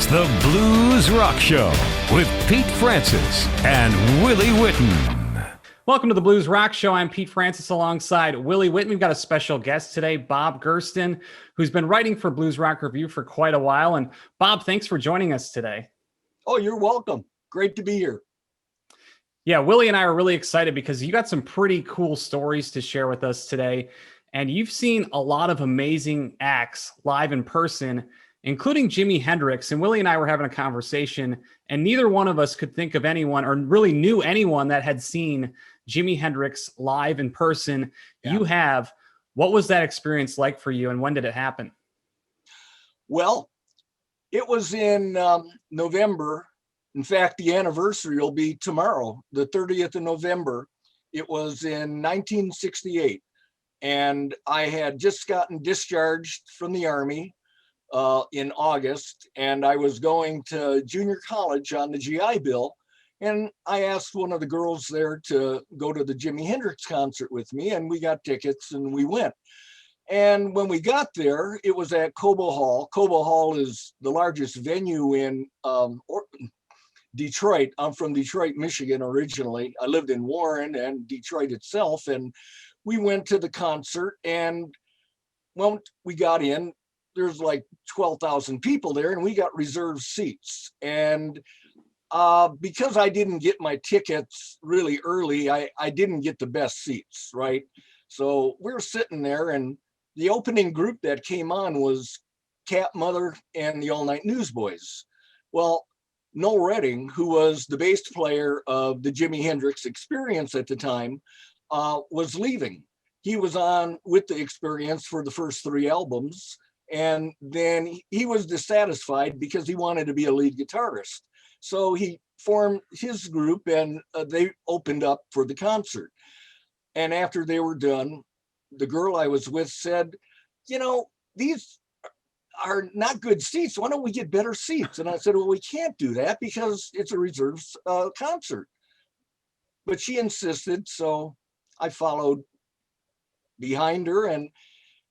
It's the Blues Rock Show with Pete Francis and Willie Witten. Welcome to the Blues Rock Show. I'm Pete Francis alongside Willie Witten. We've got a special guest today, Bob Gersztyn, who's been writing for Blues Rock Review for quite a while. And Bob, thanks for joining us today. Oh, you're welcome. Great to be here. Yeah, Willie and I are really excited because you got some pretty cool stories to share with us today. And you've seen a lot of amazing acts live in person, including Jimi Hendrix. And Willie and I were having a conversation, and neither one of us could think of anyone or really knew anyone that had seen Jimi Hendrix live in person. Yeah. You have. What was that experience like for you, and when did it happen? Well, it was in November. In fact, the anniversary will be tomorrow, the 30th of November. It was in 1968, and I had just gotten discharged from the Army in August, and I was going to junior college on the GI Bill, and I asked one of the girls there to go to the Jimi Hendrix concert with me, and we got tickets and we went. And when we got there, it was at Cobo Hall. Cobo Hall is the largest venue in Detroit. I'm from Detroit, Michigan originally. I lived in Warren and Detroit itself, and we went to the concert, and when we got in, there's like 12,000 people there, and we got reserved seats. And because I didn't get my tickets really early, I didn't get the best seats, right? So we're sitting there, and the opening group that came on was Cat Mother and the All Night Newsboys. Well, Noel Redding, who was the bass player of the Jimi Hendrix Experience at the time, was leaving. He was on with the Experience for the first 3 albums, and then he was dissatisfied because he wanted to be a lead guitarist. So he formed his group, and they opened up for the concert. And after they were done, the girl I was with said, you know, these are not good seats. Why don't we get better seats? And I said, well, we can't do that because it's a reserved concert. But she insisted, so I followed behind her, and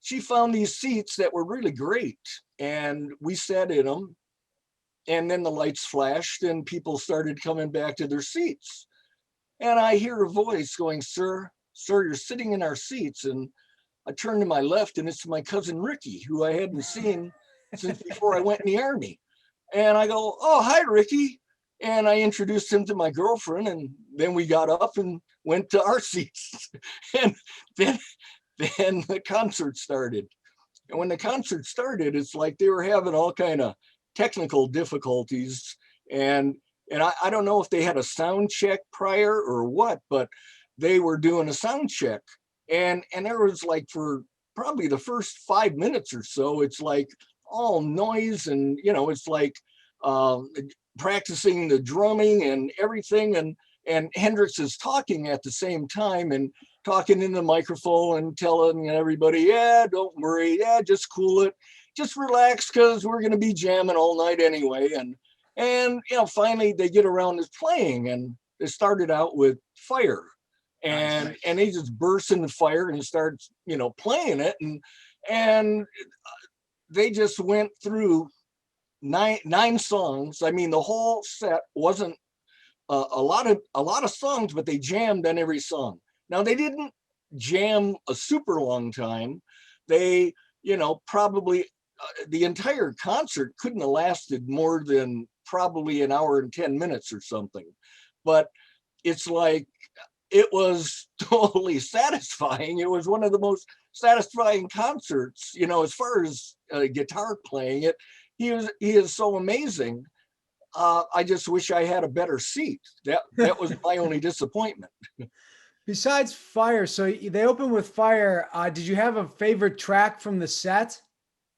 she found these seats that were really great, and we sat in them, and then the lights flashed and people started coming back to their seats. And I hear a voice going, sir, you're sitting in our seats. And I turned to my left, and it's my cousin Ricky, who I hadn't seen since before I went in the Army. And I go, oh, hi, Ricky. And I introduced him to my girlfriend, and then we got up and went to our seats. And then the concert started. And when the concert started, it's like they were having all kind of technical difficulties. And I don't know if they had a sound check prior or what, but they were doing a sound check. And there was like, for probably the first 5 minutes or so, it's like all noise, and, you know, it's like practicing the drumming and everything. And Hendrix is talking at the same time, and talking in the microphone and telling everybody, yeah, don't worry, yeah, just cool it, just relax, because we're going to be jamming all night anyway. And you know, finally they get around to playing, and they started out with Fire, and they just burst into Fire and starts, you know, playing it, and they just went through nine songs. I mean, the whole set wasn't a lot of songs, but they jammed on every song. Now, they didn't jam a super long time. They, you know, probably the entire concert couldn't have lasted more than probably an hour and 10 minutes or something. But it's like, it was totally satisfying. It was one of the most satisfying concerts, you know, as far as guitar playing. He is so amazing. I just wish I had a better seat. That was my only disappointment. Besides Fire, so they opened with Fire. Did you have a favorite track from the set?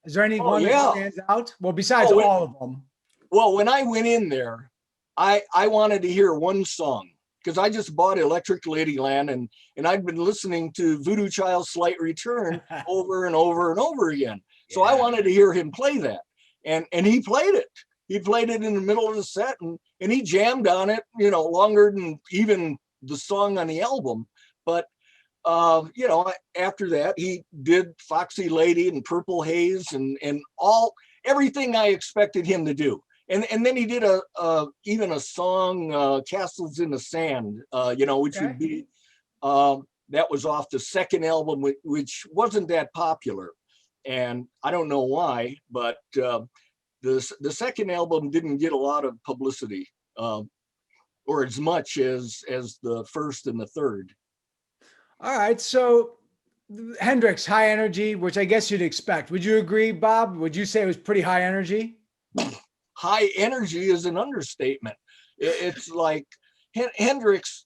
Is there any one that stands out? Well, besides all of them. Well, when I went in there, I wanted to hear one song, because I just bought Electric Ladyland, and I'd been listening to Voodoo Child's Slight Return over and over and over again. So I wanted to hear him play that, and he played it. He played it in the middle of the set, and he jammed on it, you know, longer than even the song on the album. But you know, after that, he did Foxy Lady and Purple Haze and everything I expected him to do. And then he did even a song, Castles in the Sand, which would be, that was off the second album, which wasn't that popular. And I don't know why, but the second album didn't get a lot of publicity, or as much as the first and the third. All right. So Hendrix, high energy, which I guess you'd expect. Would you agree, Bob? Would you say it was pretty high energy? High energy is an understatement. It's like Hendrix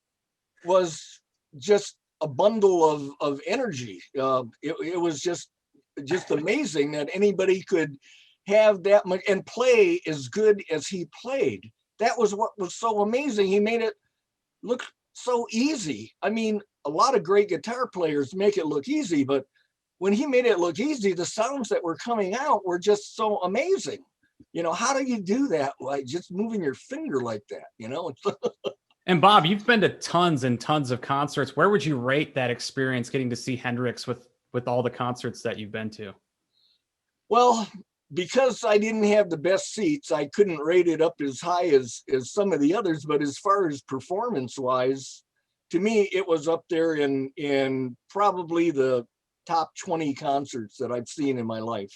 was just a bundle of energy. It was just amazing that anybody could have that much and play as good as he played. That was what was so amazing. He made it look so easy. I mean, a lot of great guitar players make it look easy, but when he made it look easy, the sounds that were coming out were just so amazing. How do you do that? Like just moving your finger like that, And Bob, you've been to tons and tons of concerts. Where would you rate that experience getting to see Hendrix with all the concerts that you've been to? Well, because I didn't have the best seats, I couldn't rate it up as high as some of the others. But as far as performance wise, to me, it was up there in probably the top 20 concerts that I've seen in my life.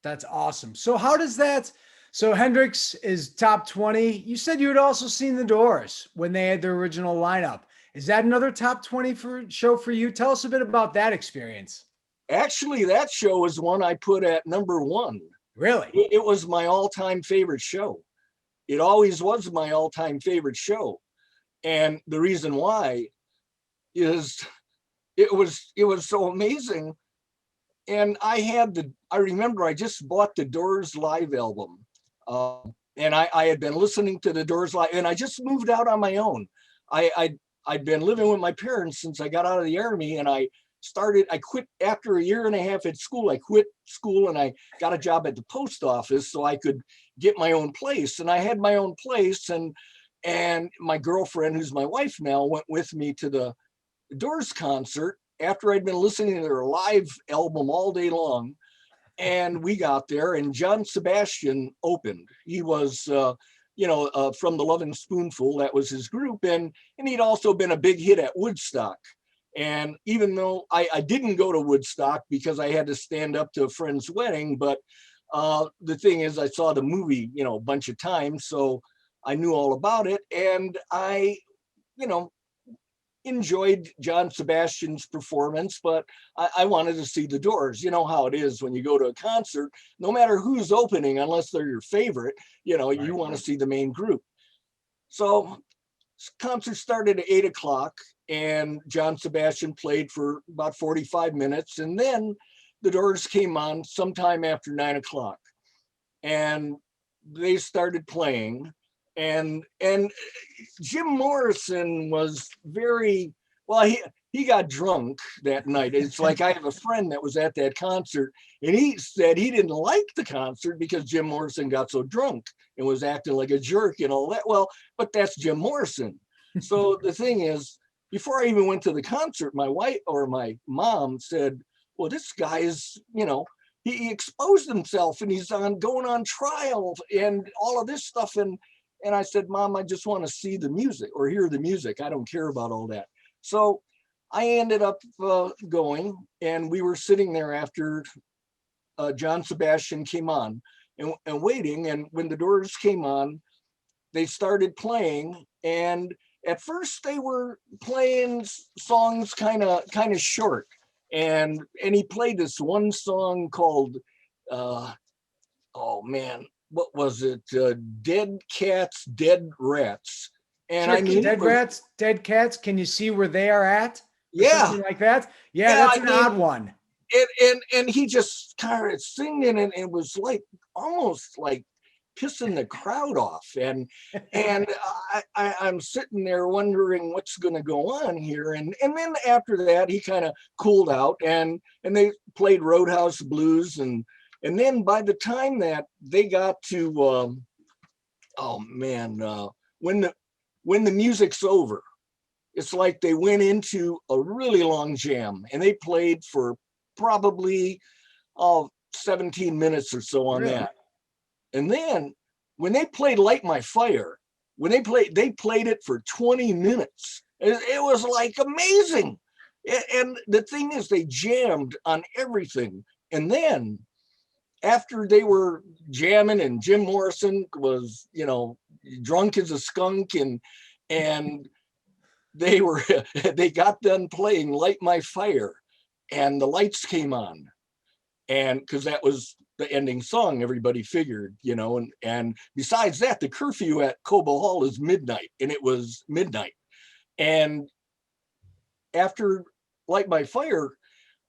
That's awesome. So how does that? So Hendrix is top 20. You said you had also seen the Doors when they had their original lineup. Is that another top 20 show for you? Tell us a bit about that experience. Actually, that show was one I put at number one. Really? It was my all-time favorite show. It always was my all-time favorite show. And the reason why is it was so amazing. And I remember I just bought the Doors live album. And I had been listening to the Doors live, and I just moved out on my own. I'd been living with my parents since I got out of the Army, and I quit after a year and a half at school. I quit school and I got a job at the post office so I could get my own place. And I had my own place, and my girlfriend, who's my wife now, went with me to the Doors concert after I'd been listening to their live album all day long. And we got there, and John Sebastian opened. He was, from the Lovin' Spoonful. That was his group, and he'd also been a big hit at Woodstock. And even though I didn't go to Woodstock because I had to stand up to a friend's wedding, but the thing is, I saw the movie, a bunch of times, so I knew all about it, and I, enjoyed John Sebastian's performance, but I wanted to see the Doors. You know how it is when you go to a concert, no matter who's opening, unless they're your favorite, right. You want to see the main group. So concert started at 8:00, and John Sebastian played for about 45 minutes. And then the Doors came on sometime after 9:00, and they started playing. And Jim Morrison was very, well, he got drunk that night. It's like I have a friend that was at that concert, and he said he didn't like the concert because Jim Morrison got so drunk and was acting like a jerk and all that. Well, but that's Jim Morrison. So the thing is, before I even went to the concert, my wife or my mom said, well, this guy is, he exposed himself and he's going on trial and all of this stuff. And I said, Mom, I just want to see the music or hear the music. I don't care about all that. So I ended up going, and we were sitting there after John Sebastian came on and waiting. And when the Doors came on, they started playing. And at first they were playing songs kind of short. And he played this one song called, what was it? Dead Cats, Dead Rats. And sure, I mean, dead rats, dead cats. Can you see where they are at? Yeah. Something like that. Yeah, that's an odd one. And he just started singing, and it was like almost like pissing the crowd off. And I'm sitting there wondering what's going to go on here. And then after that, he kind of cooled out, and they played Roadhouse Blues. And then by the time that they got to, when the music's over, it's like they went into a really long jam, and they played for probably 17 minutes or so on that. And then when they played Light My Fire, they played it for 20 minutes. It was like amazing. And the thing is, they jammed on everything. And then after they were jamming and Jim Morrison was, drunk as a skunk, and they got done playing Light My Fire, and the lights came on. And because that was the ending song, everybody figured, and besides that, the curfew at Cobo Hall is midnight, and it was midnight. And after Light My Fire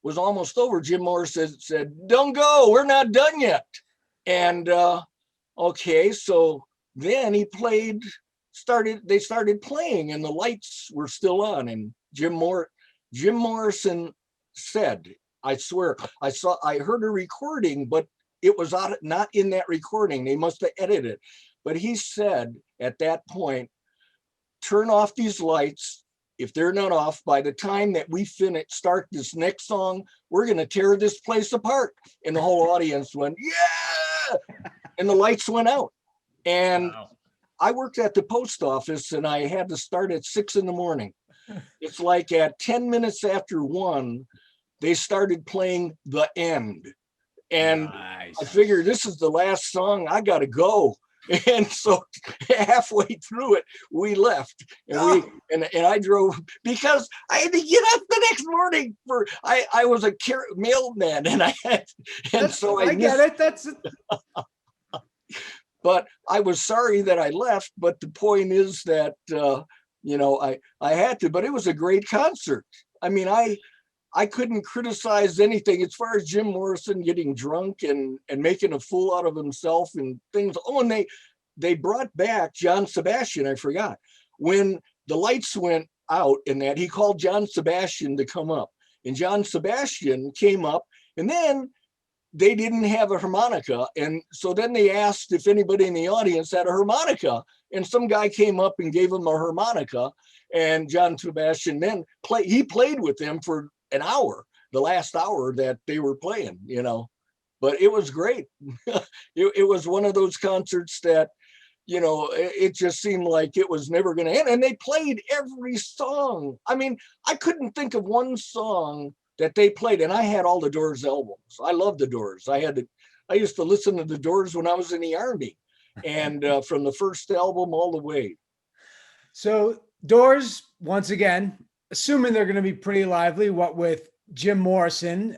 was almost over, Jim Morrison said, "Don't go, we're not done yet." And okay, so then they started playing, and the lights were still on, and Jim Morrison said, I swear, I heard a recording, but it was not in that recording. They must have edited it. But he said at that point, "Turn off these lights. If they're not off, by the time that we start this next song, we're going to tear this place apart." And the whole audience went, "Yeah!" And the lights went out. And wow. I worked at the post office, and I had to start at 6 a.m. It's like at 10 minutes after 1, they started playing The End. And nice. I figured, this is the last song, I got to go. And so halfway through it, we left, and and I drove, because I had to get up the next morning I was a mailman, and I get it. That's but I was sorry that I left. But the point is that I had to. But it was a great concert. I mean, I couldn't criticize anything as far as Jim Morrison getting drunk and making a fool out of himself and things. Oh, and they brought back John Sebastian. I forgot. When the lights went out and that, he called John Sebastian to come up. And John Sebastian came up, and then they didn't have a harmonica. And so then they asked if anybody in the audience had a harmonica. And some guy came up and gave him a harmonica. And John Sebastian then played with them for an hour, the last hour that they were playing, but it was great. It was one of those concerts that, it just seemed like it was never going to end. And they played every song. I mean, I couldn't think of one song that they played. And I had all the Doors albums. I love the Doors. I used to listen to the Doors when I was in the Army, and from the first album all the way. So Doors, once again, assuming they're going to be pretty lively, what with Jim Morrison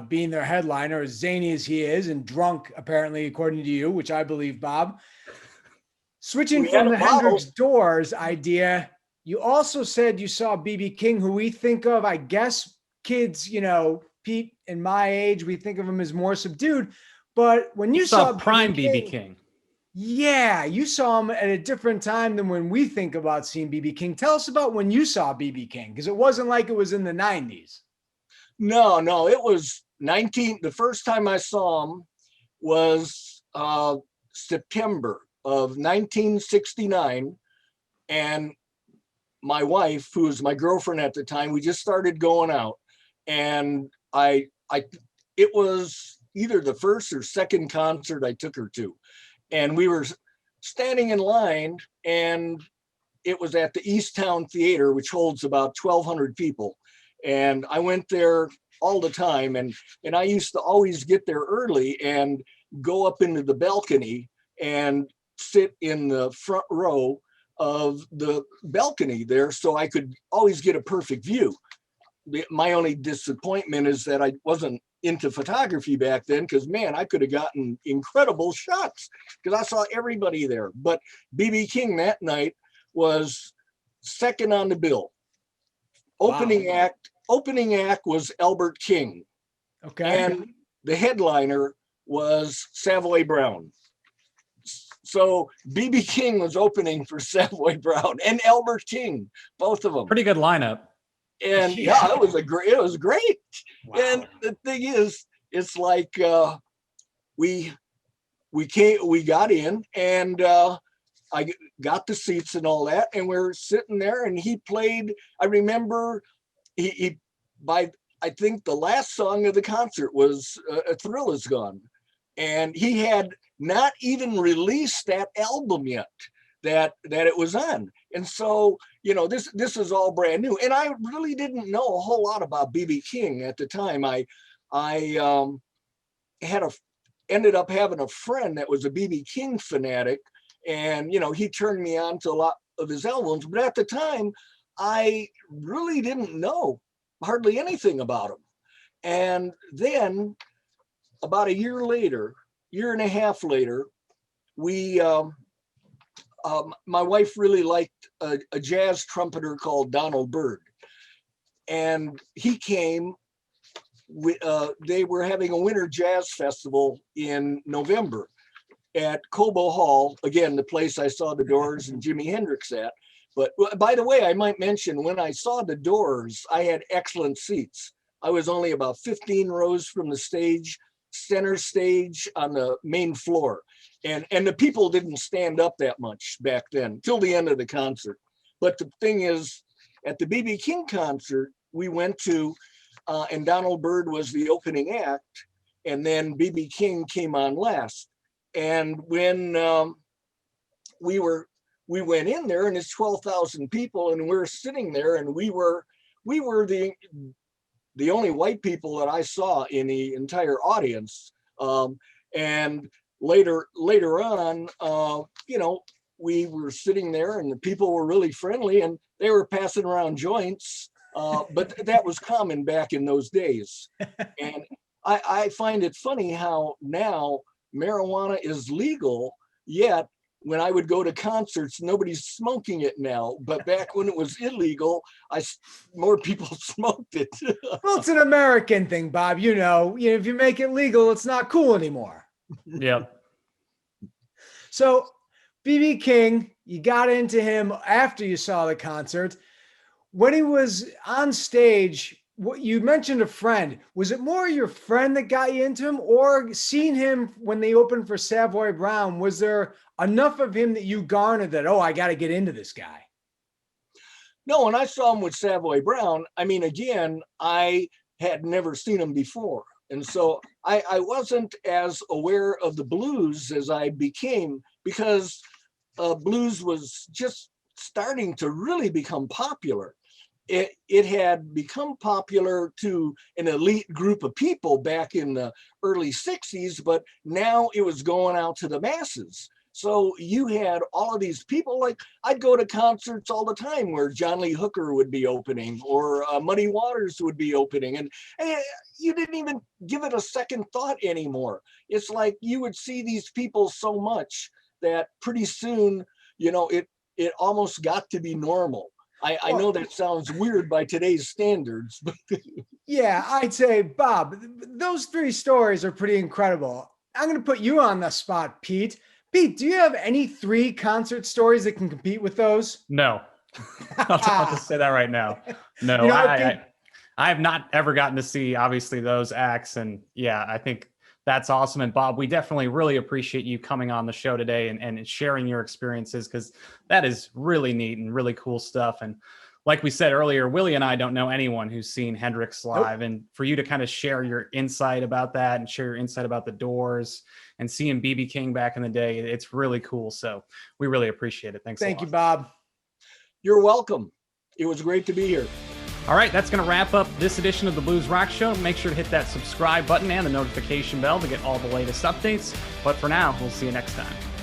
being their headliner, as zany as he is, and drunk, apparently, according to you, which I believe, Bob. Switching from the Hendrix Doors idea, you also said you saw B.B. King, who we think of, I guess, kids, Pete and my age, we think of him as more subdued. But when you saw prime B.B. King. Yeah, you saw him at a different time than when we think about seeing B.B. King. Tell us about when you saw B.B. King, because it wasn't like it was in the 90s. No, it was the first time I saw him was September of 1969. And my wife, who was my girlfriend at the time, we just started going out. And it was either the first or second concert I took her to. And we were standing in line, and it was at the Easttown Theater, which holds about 1,200 people. And I went there all the time, and I used to always get there early and go up into the balcony and sit in the front row of the balcony there, so I could always get a perfect view. My only disappointment is that I wasn't into photography back then, because man, I could have gotten incredible shots because I saw everybody there. But B.B. King that night was second on the bill. Opening act was Albert King. Okay. And the headliner was Savoy Brown. So B.B. King was opening for Savoy Brown and Albert King, both of them. Pretty good lineup. And yeah, it was great. Wow. And the thing is, it's like we got in, and I got the seats and all that, and we're sitting there, and he played. I remember I think the last song of the concert was "A Thrill Is Gone," and he had not even released that album yet that it was on. And so, you know, this is all brand new. And I really didn't know a whole lot about B.B. King at the time. I ended up having a friend that was a B.B. King fanatic, and, you know, he turned me on to a lot of his albums. But at the time, I really didn't know hardly anything about him. And then about a year and a half later, we, my wife really liked a jazz trumpeter called Donald Byrd. And he came, they were having a winter jazz festival in November at Cobo Hall, again, the place I saw the Doors and Jimi Hendrix at. But by the way, I might mention, when I saw the Doors, I had excellent seats. I was only about 15 rows from the stage, center stage on the main floor. And the people didn't stand up that much back then, till the end of the concert. But the thing is, at the B.B. King concert, we went to, and Donald Byrd was the opening act, and then B.B. King came on last. And when we went in there, and it's 12,000 people, and we're sitting there, and we were the only white people that I saw in the entire audience. And later on, you know, we were sitting there, and the people were really friendly, and they were passing around joints. But that was common back in those days. And I find it funny how now marijuana is legal, yet when I would go to concerts, nobody's smoking it now. But back when it was illegal, more people smoked it. Well, it's an American thing, Bob. You know, if you make it legal, it's not cool anymore. Yep. So B.B. King, you got into him after you saw the concert. When he was on stage, what you mentioned a friend. Was it more your friend that got you into him, or seeing him when they opened for Savoy Brown? Was there enough of him that you garnered that, oh, I got to get into this guy? No, when I saw him with Savoy Brown, I mean, again, I had never seen him before. And so I wasn't as aware of the blues as I became, because blues was just starting to really become popular. It had become popular to an elite group of people back in the early 60s, but now it was going out to the masses. So you had all of these people, like I'd go to concerts all the time where John Lee Hooker would be opening, or Muddy Waters would be opening, and you didn't even give it a second thought anymore. It's like you would see these people so much that pretty soon, you know, it almost got to be normal. I know that sounds weird by today's standards, but yeah, I'd say, Bob, those three stories are pretty incredible. I'm going to put you on the spot, Pete. Pete, do you have any three concert stories that can compete with those? No. I'll just say that right now. No, You know, I have not ever gotten to see, obviously, those acts. And yeah, I think that's awesome. And Bob, we definitely really appreciate you coming on the show today and sharing your experiences, because that is really neat and really cool stuff. And like we said earlier, Willie and I don't know anyone who's seen Hendrix live. Nope. And for you to kind of share your insight about that and share your insight about the Doors and seeing B.B. King back in the day, it's really cool. So we really appreciate it. Thanks. Thank you, Bob. You're welcome. It was great to be here. All right, that's going to wrap up this edition of the Blues Rock Show. Make sure to hit that subscribe button and the notification bell to get all the latest updates. But for now, we'll see you next time.